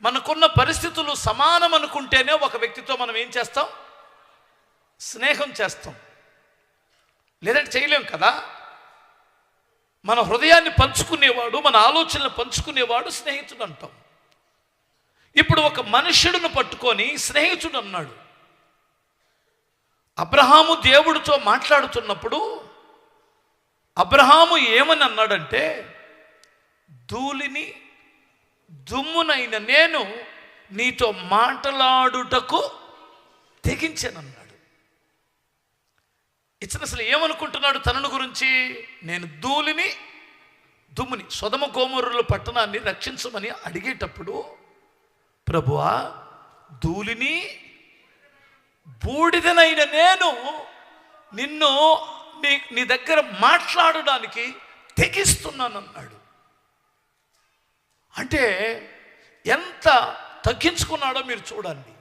మనకున్న పరిస్థితులు సమానం అనుకుంటేనే ఒక వ్యక్తితో మనం ఏం చేస్తాం? స్నేహం చేస్తాం, లేదంటే చేయలేం కదా. మన హృదయాన్ని పంచుకునేవాడు, మన ఆలోచనలు పంచుకునేవాడు స్నేహితుడు అంటాం. ఇప్పుడు ఒక మనుష్యుడిని పట్టుకొని స్నేహితుడు అన్నాడు. అబ్రహాము దేవుడితో మాట్లాడుతున్నప్పుడు అబ్రహాము ఏమని అన్నాడంటే, ధూళిని దుమ్మునైన నేను నీతో మాట్లాడుటకు తెగించానన్నాడు. ఇతను అసలు ఏమనుకుంటున్నాడు తనను గురించి? నేను ధూళిని దుమ్ముని, సొదొమ గొమొర్రా పట్టణాన్ని రక్షించమని అడిగేటప్పుడు, ప్రభువా ధూళిని బూడిదనైన నేను నిన్ను నీ దగ్గర మాట్లాడడానికి తెగిస్తున్నానన్నాడు. అంటే ఎంత తగ్గించుకున్నాడో మీరు చూడండి.